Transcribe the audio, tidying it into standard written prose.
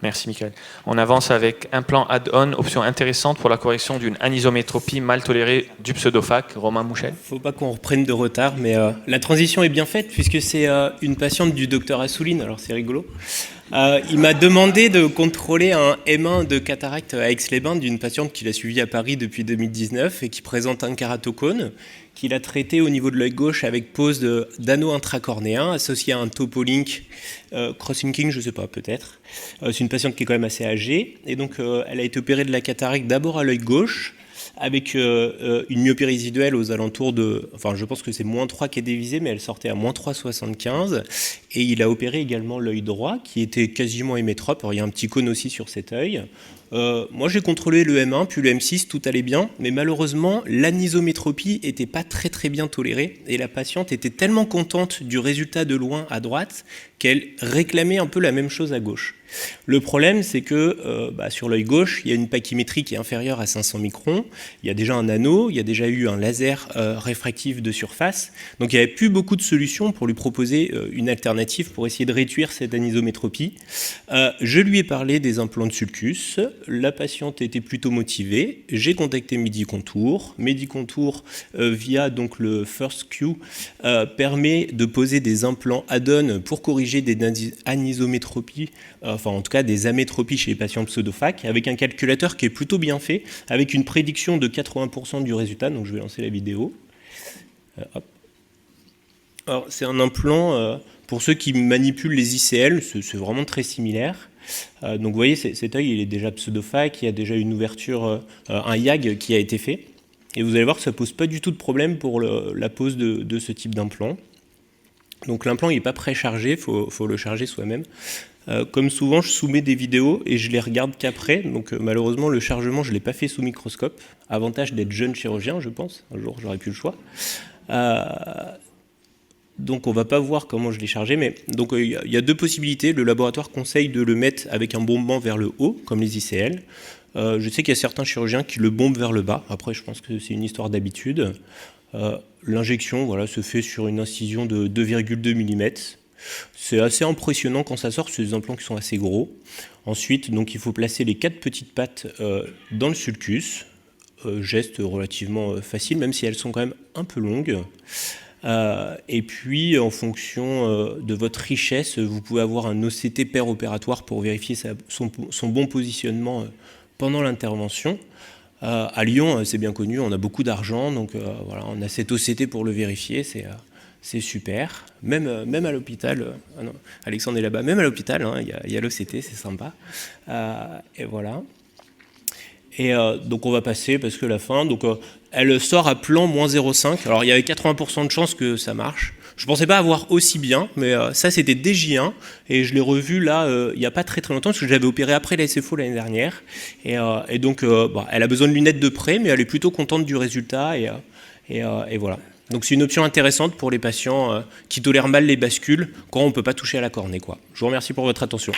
Merci, Michael. On avance avec implant add-on, option intéressante pour la correction d'une anisométropie mal tolérée du pseudophaque. Romain Mouchel. Faut pas qu'on reprenne de retard, mais la transition est bien faite puisque c'est une patiente du docteur Assouline, alors c'est rigolo. Il m'a demandé de contrôler un M1 de cataracte à Aix-les-Bains d'une patiente qu'il a suivie à Paris depuis 2019 et qui présente un kératocone qu'il a traité au niveau de l'œil gauche avec pose d'anneau intracornéen associé à un Topoliink cross-linking, je sais pas, peut-être. C'est une patiente qui est quand même assez âgée et donc elle a été opérée de la cataracte d'abord à l'œil gauche avec une myopie résiduelle aux alentours de... Enfin, je pense que c'est -3 qui est dévisé, mais elle sortait à -3,75. Et il a opéré également l'œil droit, qui était quasiment hémétrope. Alors, il y a un petit cône aussi sur cet œil. Moi, j'ai contrôlé le M1, puis le M6, tout allait bien. Mais malheureusement, l'anisométropie n'était pas très très bien tolérée. Et la patiente était tellement contente du résultat de loin à droite qu'elle réclamait un peu la même chose à gauche. Le problème, c'est que sur l'œil gauche, il y a une pachymétrie qui est inférieure à 500 microns. Il y a déjà un anneau, il y a déjà eu un laser réfractif de surface. Donc, il n'y avait plus beaucoup de solutions pour lui proposer une alternative pour essayer de réduire cette anisométropie. Je lui ai parlé des implants de sulcus. La patiente était plutôt motivée. J'ai contacté Medicontour. Medicontour, via donc le First Q, permet de poser des implants add-on pour corriger des anisométropies, enfin en tout cas des amétropies chez les patients pseudophaques, avec un calculateur qui est plutôt bien fait, avec une prédiction de 80% du résultat. Donc je vais lancer la vidéo. Hop. Alors c'est un implant, pour ceux qui manipulent les ICL, c'est vraiment très similaire. Donc vous voyez, cet œil il est déjà pseudophaque, il y a déjà une ouverture, un YAG qui a été fait. Et vous allez voir que ça ne pose pas du tout de problème pour la pose de ce type d'implant. Donc l'implant n'est pas préchargé, il faut le charger soi-même. Comme souvent, je soumets des vidéos et je les regarde qu'après. Donc malheureusement, le chargement, je ne l'ai pas fait sous microscope. Avantage d'être jeune chirurgien, je pense. Un jour, j'aurais plus le choix. Donc on ne va pas voir comment je l'ai chargé. Mais donc il y a deux possibilités. Le laboratoire conseille de le mettre avec un bombement vers le haut, comme les ICL. Je sais qu'il y a certains chirurgiens qui le bombent vers le bas. Après, je pense que c'est une histoire d'habitude. L'injection se fait sur une incision de 2,2 mm. C'est assez impressionnant quand ça sort, c'est des implants qui sont assez gros. Ensuite, donc, il faut placer les 4 petites pattes dans le sulcus. Geste relativement facile, même si elles sont quand même un peu longues. Et puis, en fonction de votre richesse, vous pouvez avoir un OCT pair-opératoire pour vérifier son bon positionnement pendant l'intervention. À Lyon, c'est bien connu, on a beaucoup d'argent, donc voilà, on a cet OCT pour le vérifier, c'est super. Même à l'hôpital, Alexandre est là-bas, même à l'hôpital, il y a l'OCT, c'est sympa. Et voilà. Et donc on va passer, parce que la fin, donc elle sort à plan -0,5. Alors il y avait 80% de chances que ça marche. Je ne pensais pas avoir aussi bien, mais ça c'était DJ1 et je l'ai revu là il n'y a pas très très longtemps parce que je l'avais opéré après la SFO l'année dernière. Et donc elle a besoin de lunettes de près, mais elle est plutôt contente du résultat et voilà. Donc c'est une option intéressante pour les patients qui tolèrent mal les bascules quand on ne peut pas toucher à la cornée, quoi. Je vous remercie pour votre attention.